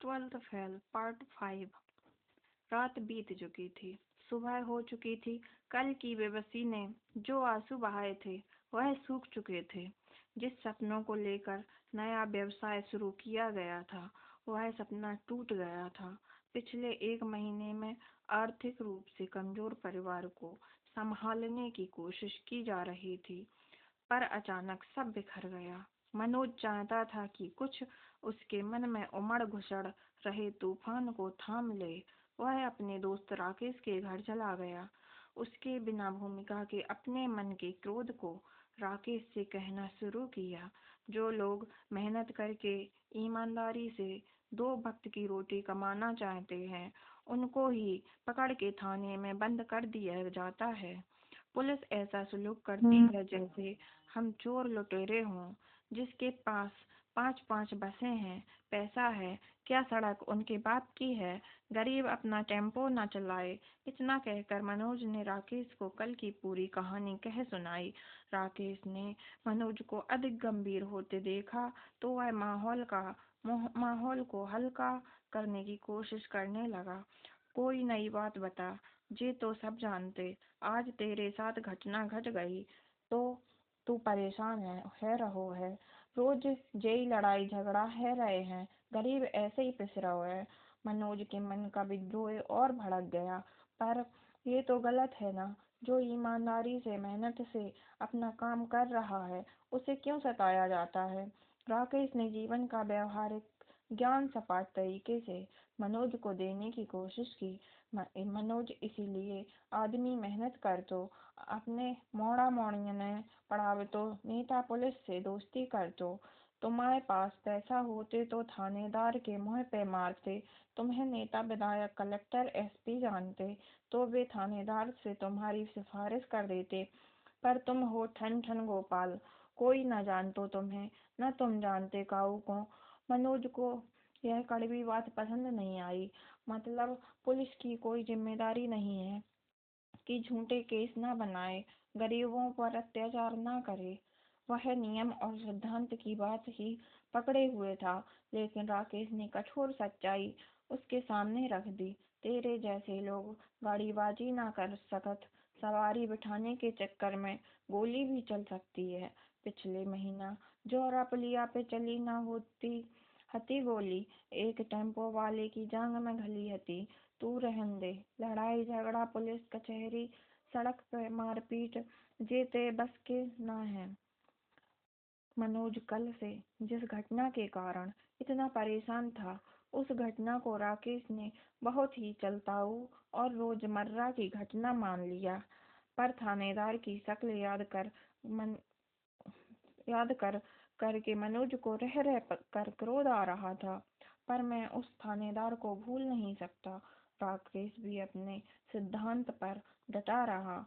Twelfth fail part 5। रात बीत चुकी थी, सुबह हो चुकी थी। कल की बेबसी ने जो आंसू बहाए थे वह सूख चुके थे। जिस सपनों को लेकर नया व्यवसाय शुरू किया गया था वह सपना टूट गया था। पिछले 1 महीने में आर्थिक रूप से कमजोर परिवार को संभालने की कोशिश की जा रही थी, पर अचानक सब बिखर गया। मनोज चाहता था कि कुछ उसके मन में उमड़ घुसड़ रहे तूफान को थाम ले। वह अपने दोस्त राकेश के घर चला गया। उसके बिना भूमिका के अपने मन के क्रोध को राकेश से कहना शुरू किया। जो लोग मेहनत करके ईमानदारी से 2 वक्त की रोटी कमाना चाहते हैं उनको ही पकड़ के थाने में बंद कर दिया जाता है। पुलिस ऐसा सलूक करती है जैसे हम चोर लुटेरे हों। जिसके पास 5-5 बसें हैं, पैसा है, क्या सड़क उनके बाप की है? गरीब अपना टेम्पो न चलाए। इतना कहकर मनोज ने राकेश को कल की पूरी कहानी कह सुनाई। राकेश ने मनोज को अधिक गंभीर होते देखा तो वह माहौल को हल्का करने की कोशिश करने लगा। कोई नई बात बता, जे तो सब जानते। आज तेरे साथ घटना घट गई तो तू परेशान है रहो है। रोज जेई लड़ाई झगड़ा है रहे हैं, गरीब ऐसे ही पिस रहो है। मनोज के मन का विद्रोह और भड़क गया। पर ये तो गलत है ना, जो ईमानदारी से मेहनत से अपना काम कर रहा है उसे क्यों सताया जाता है? राकेश ने जीवन का व्यवहारिक ज्ञान सपाट तरीके से मनोज को देने की कोशिश की। मनोज, इसीलिए आदमी मेहनत कर तो अपने मोड़ा मोड़िया ने पढ़ावे तो नेता पुलिस से दोस्ती कर तो तुम्हारे पास पैसा होते तो थानेदार के मुंह पे मारते। तुम्हें नेता विधायक कलेक्टर एसपी जानते तो वे थानेदार से तुम्हारी सिफारिश कर देते। पर तुम हो ठन ठन गोपाल, कोई न जानतो तुम्हें, न तुम जानते काऊ को। मनोज को यह कड़वी बात पसंद नहीं आई। मतलब पुलिस की कोई जिम्मेदारी नहीं है कि झूठे केस न बनाए, गरीबों पर अत्याचार न करे। वह नियम और सिद्धांत की बात ही पकड़े हुए था, लेकिन राकेश ने कठोर सच्चाई उसके सामने रख दी। तेरे जैसे लोग गाड़ीबाजी ना कर सकत, सवारी बिठाने के चक्कर में गोली भी चल सकती है। पिछले महीना जोरापलिया पे चली ना होती हती गोली, एक टेम्पो वाले की जांग में घली हती। तू रहन दे, लड़ाई झगड़ा पुलिस कचहरी सड़क पे मारपीट जेते बस के ना है। मनोज कल से जिस घटना के कारण इतना परेशान था उस घटना को राकेश ने बहुत ही चलताऊ और रोजमर्रा की घटना मान लिया। पर थानेदार की शक्ल याद कर करके मनोज को रह रह कर क्रोध आ रहा था। पर मैं उस थानेदार को भूल नहीं सकता। राकेश भी अपने सिद्धांत पर डटा रहा।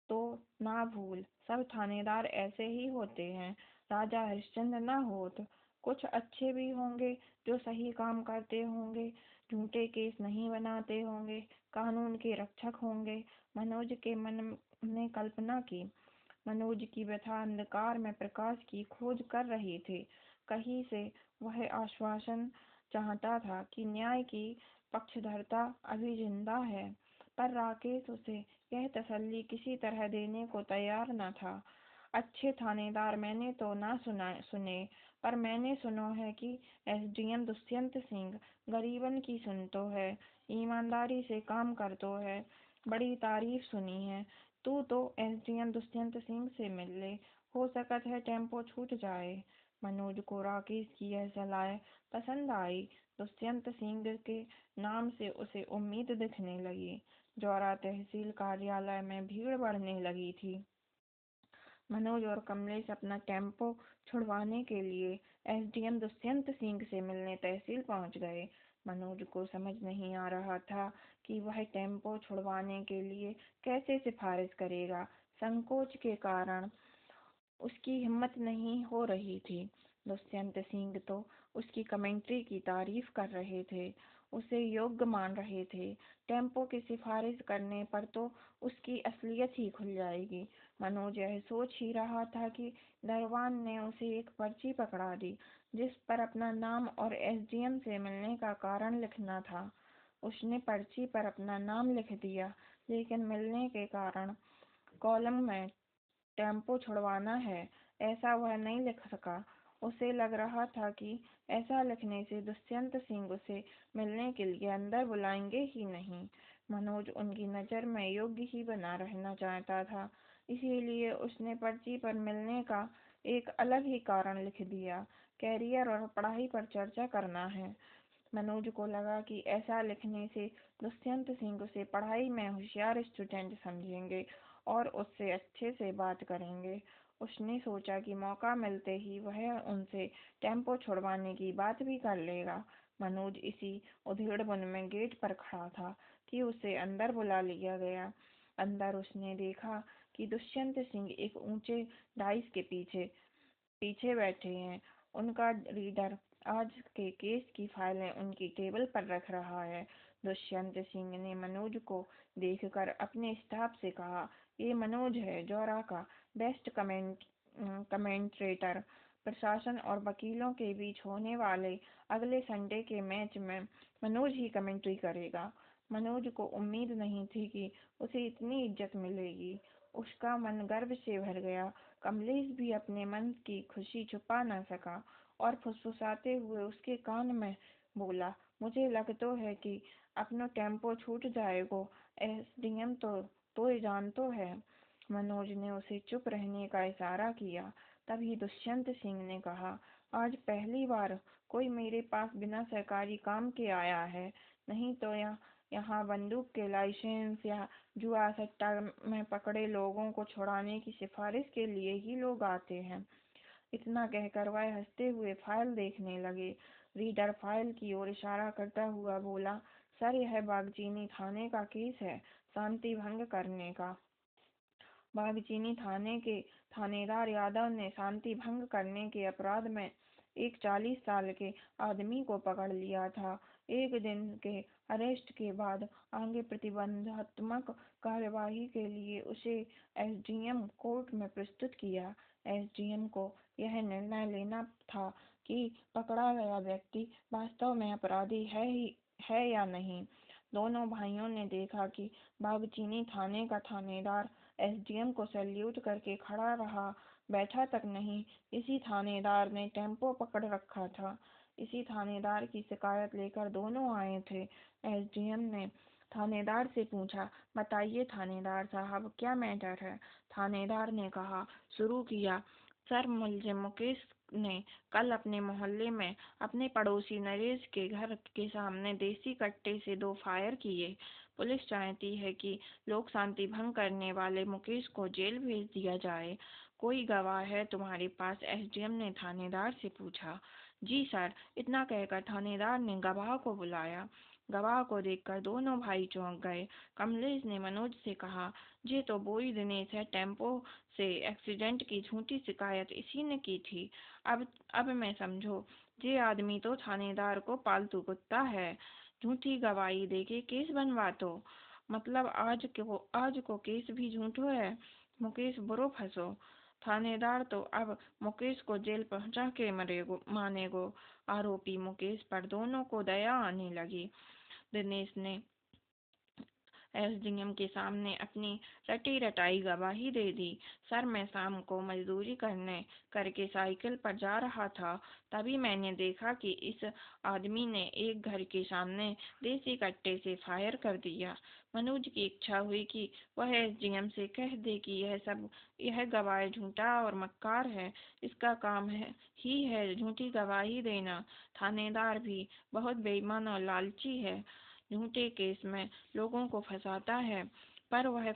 तो ना भूल, सब थानेदार ऐसे ही होते हैं। राजा हरिश्चंद्र ना होत, कुछ अच्छे भी होंगे जो सही काम करते होंगे, झूठे केस नहीं बनाते होंगे, कानून के रक्षक होंगे। मनोज के मन ने कल्पना की। मनोज की व्यथा अंधकार में प्रकाश की खोज कर रही थी। कहीं से वह आश्वासन चाहता था कि न्याय की पक्षधरता अभी जिंदा है, पर राकेश उसे यह तसल्ली किसी तरह देने को तैयार न था। अच्छे थानेदार मैंने तो ना सुने, पर मैंने सुनो है कि एसडीएम दुष्यंत सिंह गरीबन की सुनतो है, ईमानदारी से काम करतो है, बड़ी तारीफ सुनी है। तू तो एसडीएम दुष्यंत सिंह से मिल ले, हो सकत है टेम्पो छूट जाए। मनोज को राकेश की यह सलाह पसंद आई। दुष्यंत सिंह के नाम से उसे उम्मीद दिखने लगी। जौरा तहसील कार्यालय में भीड़ बढ़ने लगी थी। मनोज और कमलेश अपना टेम्पो छुड़वाने के लिए एसडीएम दुष्यंत सिंह से मिलने तहसील पहुंच गए। मनोज को समझ नहीं आ रहा था कि वह टेम्पो छुड़वाने के लिए कैसे सिफारिश करेगा। संकोच के कारण उसकी हिम्मत नहीं हो रही थी। दुष्यंत सिंह तो उसकी कमेंट्री की तारीफ कर रहे थे, उसे योग्य मान रहे थे। टेम्पो की सिफारिश करने पर तो उसकी असलियत ही खुल जाएगी। मनोज यह सोच ही रहा था कि दरवान ने उसे एक पर्ची पकड़ा दी। जिस पर अपना नाम और एसडीएम से मिलने का कारण लिखना था। उसने पर्ची पर अपना नाम लिख दिया, लेकिन मिलने के कारण कॉलम में टेम्पो छुड़वाना है, ऐसा वह नहीं लिख सका। उसे लग रहा था कि ऐसा लिखने से दुष्यंत सिंह उसे मिलने के लिए अंदर बुलाएंगे ही नहीं। मनोज उनकी नज़र में योग्य ही बना रहना चाहता था, इसीलिए उसने पर्ची पर मिलने का एक अलग ही कारण लिख दिया, कैरियर और पढ़ाई पर चर्चा करना है। मनोज को लगा कि ऐसा लिखने से दुष्यंत सिंह उसे पढ़ाई में होशियार स्टूडेंट समझेंगे और उससे अच्छे से बात करेंगे। उसने सोचा कि मौका मिलते ही वह उनसे टेम्पो छुड़वाने की बात भी कर लेगा। मनोज इसी उधेड़बुन में गेट पर खड़ा था कि उसे अंदर बुला लिया गया। अंदर उसने देखा कि दुष्यंत सिंह एक ऊंचे डाइस के पीछे पीछे बैठे हैं। उनका रीडर आज के केस की फाइलें उनकी टेबल पर रख रहा है। दुष्यंत सिंह ने मनोज को देखकर अपने स्टाफ से कहा, ये मनोज है, जौरा का बेस्ट कमेंट्रेटर। प्रशासन और वकीलों के बीच होने वाले अगले संडे के मैच में मनोज ही कमेंट्री करेगा। मनोज को उम्मीद नहीं थी कि उसे इतनी इज्जत मिलेगी। उसका मन गर्व से भर गया। कमलेश भी अपने मन की खुशी छुपा न सका और फुसफुसाते हुए उसके कान में बोला, मुझे लगतो है कि अपनो टेम्पो छूट जाएगो। एसडीएम तो ये जानतो है। मनोज ने उसे चुप रहने का इशारा किया। तभी दुष्यंत सिंह ने कहा, आज पहली बार कोई मेरे पास बिना सरकारी काम के आया है, नहीं तो यहाँ बंदूक के लाइसेंस या जुआ सट्टा में पकड़े लोगों को छुड़ाने की सिफारिश के लिए ही लोग आते हैं। इतना कहकर वह हंसते हुए फाइल देखने लगे। रीडर फाइल की ओर इशारा करता हुआ बोला, सर, यह बागचीनी थाने का केस है, शांति भंग करने का। बागचीनी थाने के थानेदार यादव ने शांति भंग करने के अपराध में एक 40 साल के आदमी को पकड़ लिया था। एक दिन के अरेस्ट के बाद आगे प्रतिबंधात्मक कार्यवाही के लिए उसे एसडीएम कोर्ट में प्रस्तुत किया। एसडीएम को यह निर्णय लेना था कि पकड़ा गया व्यक्ति वास्तव में अपराधी है या नहीं। दोनों भाइयों ने देखा कि बागचीनी थाने का थानेदार एसडीएम को सैल्यूट करके खड़ा रहा, बैठा तक नहीं। इसी थानेदार ने टेम्पो पकड़ रखा था। इसी थानेदार की शिकायत लेकर दोनों आए थे। एसडीएम ने थानेदार से पूछा, बताइए थानेदार साहब, क्या मैटर है। थानेदार ने कहा, शुरू किया, सर, मुलजिम मुकेश ने कल अपने मोहल्ले में अपने पड़ोसी नरेश के घर के सामने देसी कट्टे से 2 फायर किए। पुलिस चाहती है कि लोक शांति भंग करने वाले मुकेश को जेल भेज दिया जाए। कोई गवाह है तुम्हारे पास? एसडीएम ने थानेदार से पूछा। जी सर। इतना कहकर थानेदार ने गवाह को बुलाया। गवाह को देखकर दोनों भाई चौंक गए। कमलेश ने मनोज से कहा, ये तो बोई दिनेश है, टेम्पो से एक्सीडेंट की झूठी शिकायत इसी ने की थी। अब मैं समझो, ये आदमी तो थानेदार को पालतू कुत्ता है। झूठी गवाही देके केस बनवा दो, मतलब आज को केस भी झूठो है। मुकेश बुरो फंसो। थानेदार तो अब मुकेश को जेल पहुंचा के मानेगो। आरोपी मुकेश पर दोनों को दया आने लगी। दिनेश ने एसडीएम के सामने अपनी रटी रटाई गवाही दे दी। सर, मैं शाम को मजदूरी करके साइकिल पर जा रहा था, तभी मैंने देखा कि इस आदमी ने एक घर के सामने देसी कट्टे से फायर कर दिया। मनोज की इच्छा हुई कि वह एसडीएम से कह दे कि यह गवाह झूठा और मक्कार है, इसका काम ही है झूठी गवाही देना। थानेदार भी बहुत बेईमान और लालची है, झूठे केस में लोगों को फंसाता है, पर वह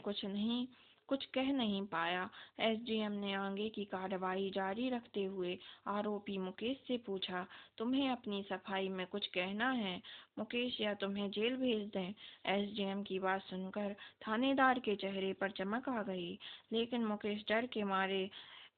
कुछ कह नहीं पाया। एसडीएम ने आगे की कार्रवाई जारी रखते हुए आरोपी मुकेश से पूछा, तुम्हें अपनी सफाई में कुछ कहना है मुकेश, या तुम्हें जेल भेज दें? एसडीएम की बात सुनकर थानेदार के चेहरे पर चमक आ गई, लेकिन मुकेश डर के मारे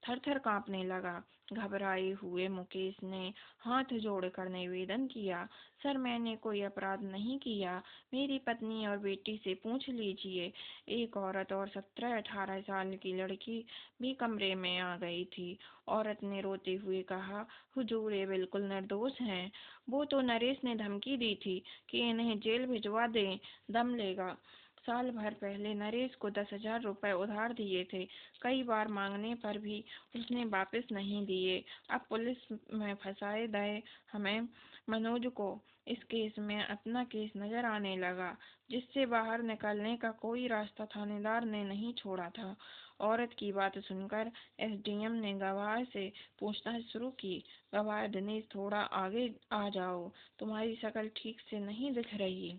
थर-थर काँपने लगा। घबराए हुए मुकेश ने हाथ जोड़कर निवेदन किया, सर मैंने कोई अपराध नहीं किया। मेरी पत्नी और बेटी से पूछ लीजिए। एक औरत और 17-18 साल की लड़की भी कमरे में आ गई थी। औरत ने रोते हुए कहा, हुजूर ये बिल्कुल निर्दोष हैं। वो तो नरेश ने धमकी दी थी कि इन्हें जेल भिजवा दें, दम लेगा। साल भर पहले नरेश को 10,000 रुपए उधार दिए थे। कई बार मांगने पर भी उसने वापस नहीं दिए। अब पुलिस में फंसाए गए हमें मनोज को इस केस में अपना केस नजर आने लगा, जिससे बाहर निकलने का कोई रास्ता थानेदार ने नहीं छोड़ा था। औरत की बात सुनकर एसडीएम ने गवाह से पूछताछ शुरू की। गवाह दिनेश, थोड़ा आगे आ जाओ, तुम्हारी शक्ल ठीक से नहीं दिख रही।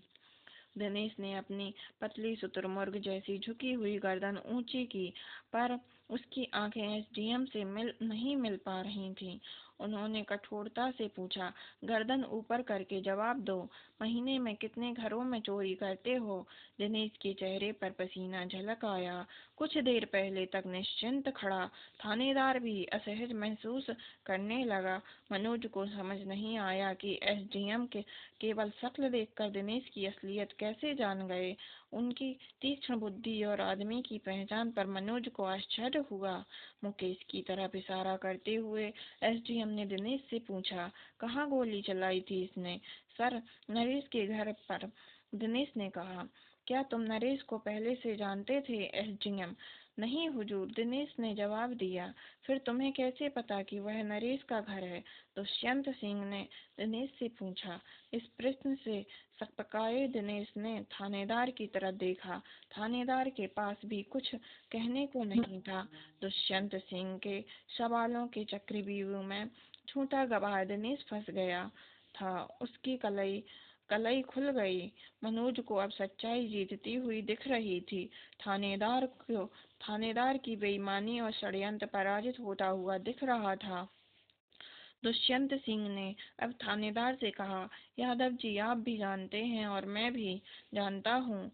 दिनेश ने अपनी पतली शुतुरमुर्ग जैसी झुकी हुई गर्दन ऊंची की, पर उसकी आंखें एसडीएम से नहीं मिल पा रही थीं। उन्होंने कठोरता से पूछा, गर्दन ऊपर करके जवाब दो, महीने में कितने घरों में चोरी करते हो? दिनेश के चेहरे पर पसीना झलक आया। कुछ देर पहले तक निश्चिंत खड़ा थानेदार भी असहज महसूस करने लगा। मनोज को समझ नहीं आया कि एसडीएम के केवल शक्ल देखकर दिनेश की असलियत कैसे जान गए। उनकी तीक्ष्ण बुद्धि और आदमी की पहचान पर मनोज को आश्चर्य हुआ। मुकेश की तरफ इशारा करते हुए एसडीएम ने दिनेश से पूछा, कहाँ गोली चलाई थी इसने? सर, नरेश के घर पर, दिनेश ने कहा। क्या तुम नरेश को पहले से जानते थे? एसडीएम, नहीं हुजूर, दिनेश ने जवाब दिया। फिर तुम्हें कैसे पता कि वह नरेश का घर है? दुष्यंत सिंह ने दिनेश से पूछा। इस प्रश्न से सकपकाए दिनेश ने थानेदार की तरफ देखा। थानेदार के पास भी कुछ कहने को नहीं था। दुष्यंत सिंह के सवालों के चक्रव्यूह में झूठा गवाह दिनेश फंस गया था। उसकी कलई कलई खुल गई। मनोज को अब सच्चाई जीतती हुई दिख रही थी। थानेदार की बेईमानी और षड्यंत्र पराजित होता हुआ दिख रहा था। दुष्यंत सिंह ने अब थानेदार से कहा, यादव जी, आप भी जानते हैं और मैं भी जानता हूँ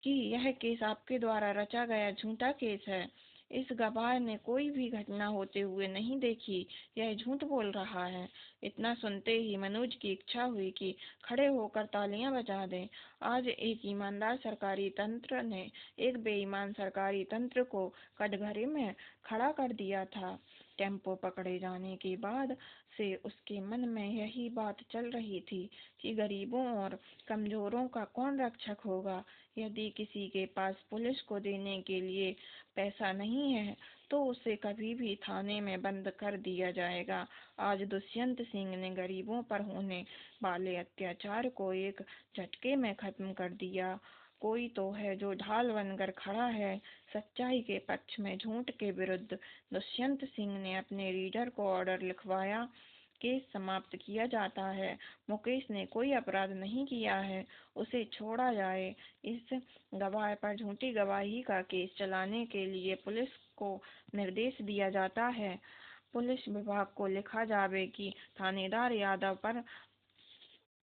कि यह केस आपके द्वारा रचा गया झूठा केस है। इस गवाह ने कोई भी घटना होते हुए नहीं देखी। यह झूठ बोल रहा है। इतना सुनते ही मनोज की इच्छा हुई कि खड़े होकर तालियां बजा दें। आज एक ईमानदार सरकारी तंत्र ने एक बेईमान सरकारी तंत्र को कटघरे में खड़ा कर दिया था। टेम्पो पकड़े जाने के बाद से उसके मन में यही बात चल रही थी कि गरीबों और कमजोरों का कौन रक्षक होगा। यदि किसी के पास पुलिस को देने के लिए पैसा नहीं है तो उसे कभी भी थाने में बंद कर दिया जाएगा। आज दुष्यंत सिंह ने गरीबों पर होने वाले अत्याचार को एक झटके में खत्म कर दिया। कोई तो है जो ढाल बनकर खड़ा है सच्चाई के पक्ष में, झूठ के विरुद्ध। दुष्यंत सिंह ने अपने रीडर को ऑर्डर लिखवाया, केस समाप्त किया जाता है। मुकेश ने कोई अपराध नहीं किया है, उसे छोड़ा जाए। इस गवाह पर झूठी गवाही का केस चलाने के लिए पुलिस को निर्देश दिया जाता है। पुलिस विभाग को लिखा जावे कि थानेदार यादव पर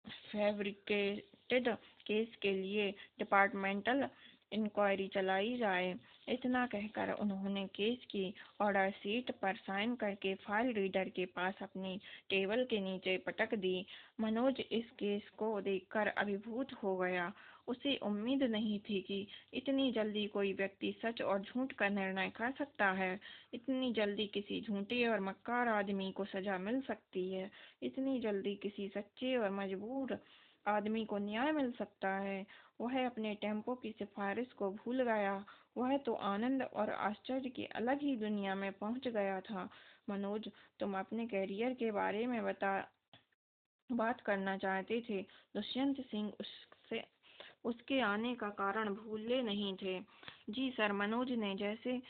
फैब्रिकेटेड केस के लिए डिपार्टमेंटल इंक्वायरी चलाई जाए। इतना कहकर उन्होंने केस की ऑर्डर शीट पर साइन करके फाइल रीडर के पास अपनी टेबल के नीचे पटक दी। मनोज इस केस को देखकर अभिभूत हो गया। उसे उम्मीद नहीं थी कि इतनी जल्दी कोई व्यक्ति सच और झूठ का निर्णय कर सकता है। इतनी जल्दी किसी झूठे और मक्कार आदमी को सजा मिल सकती है। इतनी जल्दी किसी सच्चे और मजबूर आदमी को न्याय मिल सकता है। वह अपने टेम्पो की सिफारिश को भूल गया। वह तो आनंद और आश्चर्य की अलग ही दुनिया में पहुंच गया था। मनोज, तुम अपने कैरियर के बारे में बात करना चाहते थे। दुष्यंत सिंह उसके आने का कारण भूले नहीं थे। जी सर, मनोज ने जैसे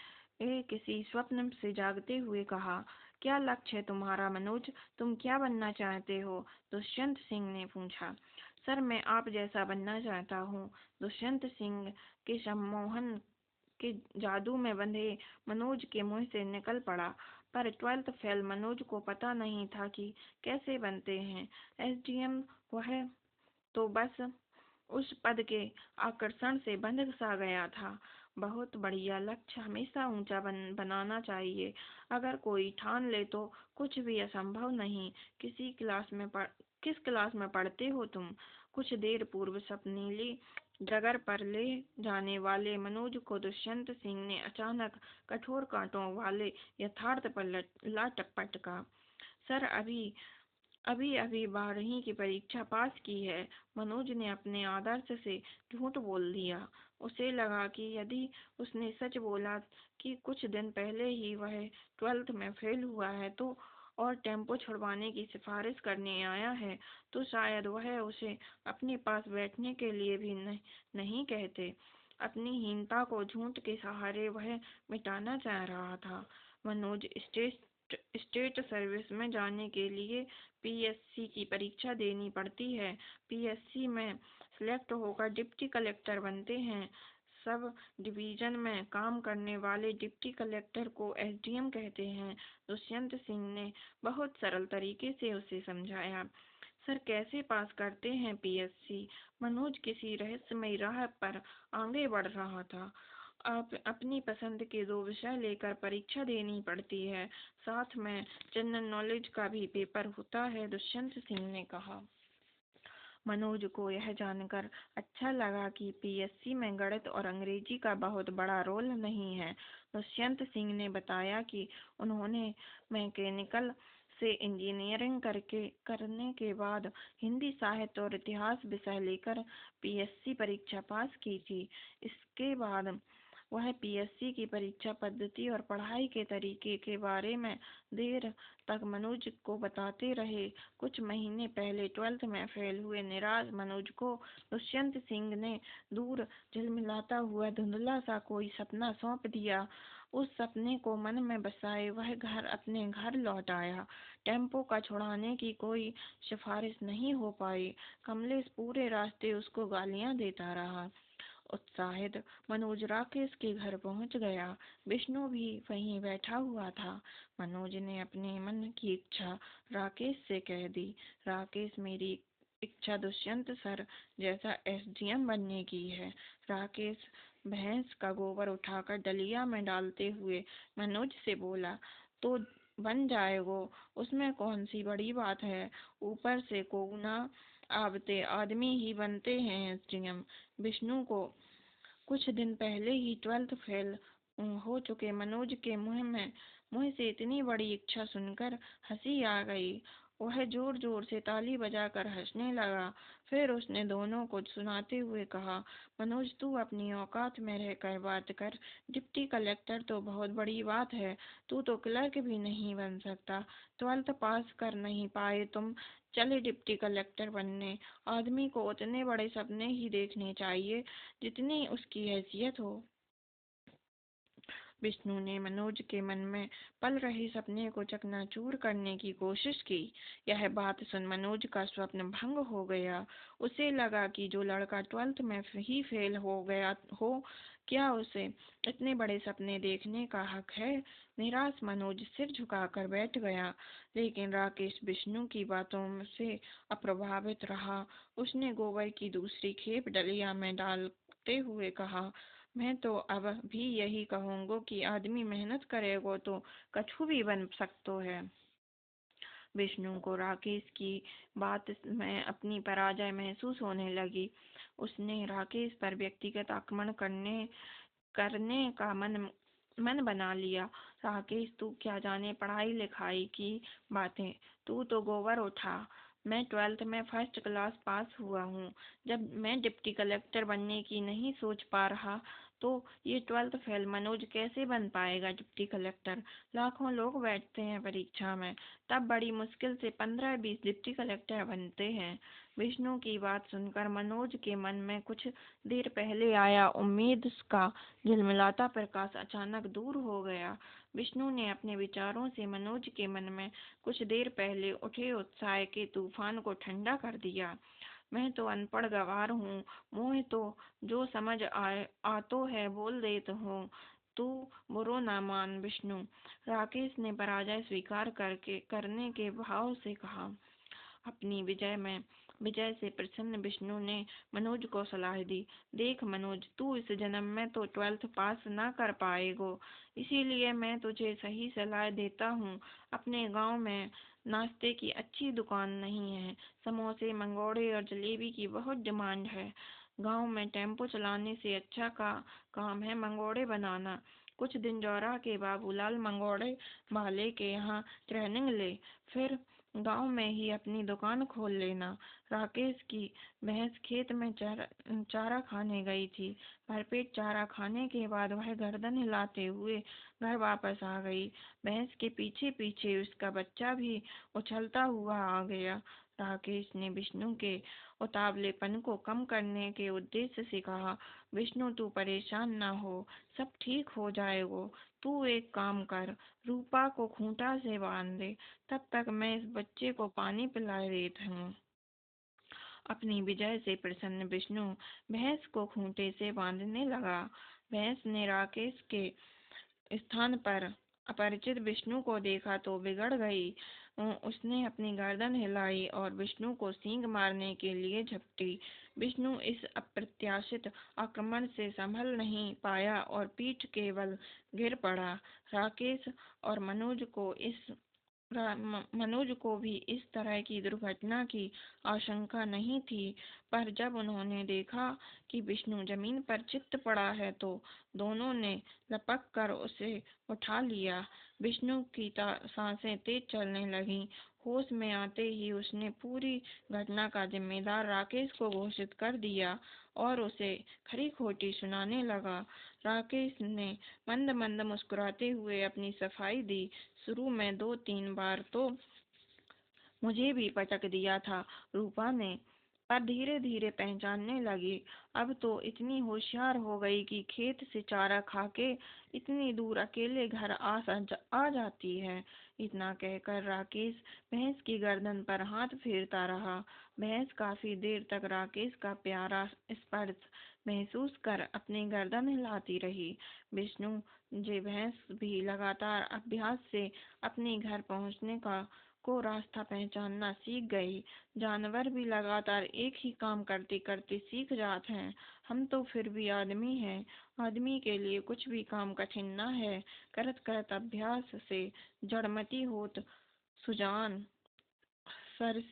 किसी स्वप्न से जागते हुए कहा। क्या लक्ष्य है तुम्हारा मनोज? तुम क्या बनना चाहते हो? दुष्यंत सिंह ने पूछा। सर, मैं आप जैसा बनना चाहता हूँ। दुष्यंत सिंह के सम्मोहन के जादू में बंधे मनोज के मुंह से निकल पड़ा, पर 12th फेल मनोज को पता नहीं था कि कैसे बनते हैं। एसडीएम, वह तो बस उस पद के आकर्षण से बंध सा गया था। बहुत बढ़िया लक्ष्य हमेशा ऊंचा बनाना चाहिए। अगर कोई ठान ले तो कुछ भी असंभव नहीं। किस क्लास में पढ़ते हो तुम? कुछ देर पूर्व स्वप्नीली डगर पर ले जाने वाले मनोज को दुष्यंत सिंह ने अचानक कठोर कांटों वाले यथार्थ पर ला टपका। सर, अभी अभी अभी 12वीं की परीक्षा पास की है। मनोज ने अपने आदर्श से झूठ बोल दिया। उसे लगा कि यदि उसने सच बोला कि कुछ दिन पहले ही वह 12th में फेल हुआ है तो और टेम्पो छुड़वाने की सिफारिश करने आया है, तो शायद वह उसे अपने पास बैठने के लिए भी नहीं कहते। अपनी हीनता को झूठ के सहारे वह मिटाना चाह रहा था। मनोज स्टेट सर्विस में जाने के लिए पीएससी की परीक्षा देनी पड़ती है। पीएससी में सिलेक्ट होकर डिप्टी कलेक्टर बनते हैं। सब डिवीजन में काम करने वाले डिप्टी कलेक्टर को एसडीएम कहते हैं। दुष्यंत सिंह ने बहुत सरल तरीके से उसे समझाया। सर, कैसे पास करते हैं पीएससी? मनोज किसी रहस्यमयी राह पर आगे बढ़ रहा था। आप अपनी पसंद के 2 विषय लेकर परीक्षा देनी पड़ती है। साथ में जनरल नॉलेज का भी पेपर होता है, दुष्यंत सिंह ने कहा। मनोज को यह जानकर अच्छा लगा कि पीएससी में गणित और अंग्रेजी का बहुत बड़ा रोल नहीं है। दुष्यंत सिंह ने बताया कि उन्होंने मैकेनिकल से इंजीनियरिंग करने के बाद हिंदी साहित्य और इतिहास विषय लेकर पीएससी परीक्षा पास की थी। इसके बाद वह पीएससी की परीक्षा पद्धति और पढ़ाई के तरीके के बारे में देर तक मनोज को बताते रहे। कुछ महीने पहले 12th में फेल हुए निराश मनोज को दुष्यंत सिंह ने दूर झिलमिलाता हुआ धुंधला सा कोई सपना सौंप दिया। उस सपने को मन में बसाए वह अपने घर लौट आया। टेम्पो का छुड़ाने की कोई सिफारिश नहीं हो पाई। कमलेश पूरे रास्ते उसको गालियां देता रहा। उत्साहित मनोज राकेश के घर पहुंच गया। विष्णु भी वहीं बैठा हुआ था। मनोज ने अपने मन की इच्छा राकेश से कह दी। राकेश, मेरी इच्छा दुष्यंत सर जैसा एसडीएम बनने की है। राकेश भैंस का गोबर उठाकर डलिया में डालते हुए मनोज से बोला। तो बन जाएगो, उसमें कौन सी बड़ी बात है। ऊपर से कोगुना आबते आदमी ही बनते हैं एसडीएम। विष्णु को कुछ दिन पहले ही 12th फेल हो चुके मनोज के मुंह से इतनी बड़ी इच्छा सुनकर हंसी आ गई। वह जोर जोर से ताली बजाकर हंसने लगा। फिर उसने दोनों को सुनाते हुए कहा, मनोज, तू अपनी औकात में रहकर बात कर। डिप्टी कलेक्टर तो बहुत बड़ी बात है। तू तो क्लर्क भी नहीं बन सकता। 12th पास कर नहीं पाए तुम, चले डिप्टी कलेक्टर बनने। आदमी को उतने बड़े सपने ही देखने चाहिए जितनी उसकी हैसियत हो। विष्णु ने मनोज के मन में पल रहे सपने को चकनाचूर करने की कोशिश की। यह बात सुन मनोज का स्वप्न भंग हो गया। उसे लगा कि जो लड़का 12th में ही फेल हो गया हो, क्या उसे इतने बड़े सपने देखने का हक है? निराश मनोज सिर झुकाकर बैठ गया। लेकिन राकेश विष्णु की बातों से अप्रभावित रहा। उसने गोबर की दूसरी खेप डलिया में डालते हुए कहा, मैं तो अब भी यही कहूँगा कि आदमी मेहनत करेगा तो कछु भी बन सकतो है। विष्णु को राकेश की बात में अपनी पराजय महसूस होने लगी। उसने राकेश पर व्यक्तिगत आक्रमण करने करने का मन बना लिया। राकेश, तू क्या जाने पढ़ाई लिखाई की बातें। तू तो गोबर उठा। मैं 12th में फर्स्ट क्लास पास हुआ हूँ। जब मैं डिप्टी कलेक्टर बनने की नहीं सोच पा रहा तो ये 12th फेल मनोज कैसे बन पाएगा डिप्टी कलेक्टर? लाखों लोग बैठते हैं परीक्षा में, तब बड़ी मुश्किल से 15-20 डिप्टी कलेक्टर बनते हैं। विष्णु की बात सुनकर मनोज के मन में कुछ देर पहले आया उम्मीद का झिलमिलाता प्रकाश अचानक दूर हो गया। विष्णु ने अपने विचारों से मनोज के मन में कुछ देर पहले उठे उत्साह के तूफान को ठंडा कर दिया। मैं तो अनपढ़ गंवार हूँ, मुँह तो जो समझ आतो है बोल देता हूँ। तू बुरो ना मान विष्णु। राकेश ने पराजय स्वीकार करने के भाव से कहा। अपनी विजय में विजय से प्रसन्न विष्णु ने मनोज को सलाह दी। देख मनोज, तू इस जन्म में तो 12th पास ना कर पाएगो, इसीलिए मैं तुझे सही सलाह देता हूँ। अपने गांव में नाश्ते की अच्छी दुकान नहीं है। समोसे, मंगोड़े और जलेबी की बहुत डिमांड है। गांव में टेम्पो चलाने से अच्छा काम है मंगोड़े बनाना। कुछ दिन जौरा के बाबूलाल मंगोड़े वाले के यहाँ ट्रेनिंग ले, फिर गांव में ही अपनी दुकान खोल लेना। राकेश की भैंस खेत में चारा खाने गई थी। भरपेट चारा खाने के बाद वह गर्दन हिलाते हुए घर वापस आ गई। भैंस के पीछे पीछे उसका बच्चा भी उछलता हुआ आ गया। राकेश ने विष्णु के उतावलेपन को कम करने के उद्देश्य से कहा, विष्णु तू परेशान न हो, सब ठीक हो जाएगा। तू एक काम कर, रूपा को खूंटा से बांध दे, तब तक मैं इस बच्चे को पानी पिला देता हूँ। अपनी विजय से प्रसन्न विष्णु भैंस को खूंटे से बांधने लगा। भैंस ने राकेश के स्थान पर अपरिचित विष्णु को देखा तो बिगड़ गई। उसने अपनी गर्दन हिलाई और विष्णु को सींग मारने के लिए झपटी। विष्णु इस अप्रत्याशित आक्रमण से संभल नहीं पाया और पीठ केवल गिर पड़ा। राकेश और मनोज को भी इस तरह की दुर्घटना की आशंका नहीं थी, पर जब उन्होंने देखा कि विष्णु जमीन पर चित्त पड़ा है तो दोनों ने लपक कर उसे उठा लिया। विष्णु की सांसें तेज चलने लगीं। होश में आते ही उसने पूरी घटना का जिम्मेदार राकेश को घोषित कर दिया और उसे खरी खोटी सुनाने लगा। राकेश ने मंद मंद मुस्कुराते हुए अपनी सफाई दी। शुरू में 2-3 बार तो मुझे भी पटक दिया था रूपा ने, पर धीरे धीरे पहचानने लगी। अब तो इतनी होशियार हो गई कि खेत से चारा खा के इतनी दूर अकेले घर आ जाती है। इतना कहकर राकेश भैंस की गर्दन पर हाथ फेरता रहा। भैंस काफी देर तक राकेश का प्यारा स्पर्श महसूस कर अपनी गर्दन हिलाती रही। विष्णु जे भैंस भी लगातार अभ्यास से अपने घर पहुंचने को रास्ता पहचानना सीख गई। जानवर भी लगातार एक ही काम करते करते सीख जाते हैं। हम तो फिर भी आदमी हैं। आदमी के लिए कुछ भी काम कठिन न है। करत करत अभ्यास से जड़मति होत सुजान सर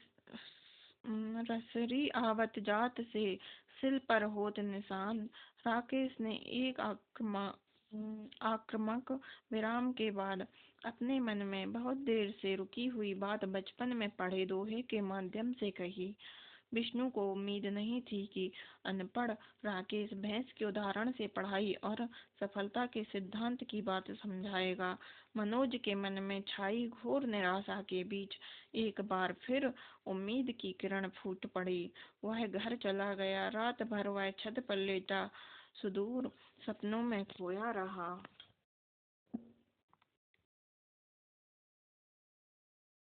रसरी आवत जात से सिल पर होत निशान। राकेश ने एक आक्रामक विराम के बाद अपने मन में बहुत देर से रुकी हुई बात बचपन में पढ़े दोहे के माध्यम से कही। विष्णु को उम्मीद नहीं थी कि अनपढ़ राकेश भैंस के उदाहरण से पढ़ाई और सफलता के सिद्धांत की बात समझाएगा। मनोज के मन में छाई घोर निराशा के बीच एक बार फिर उम्मीद की किरण फूट पड़ी। वह घर चला गया। रात भर वह छत पर लेटा सुदूर सपनों में खोया रहा।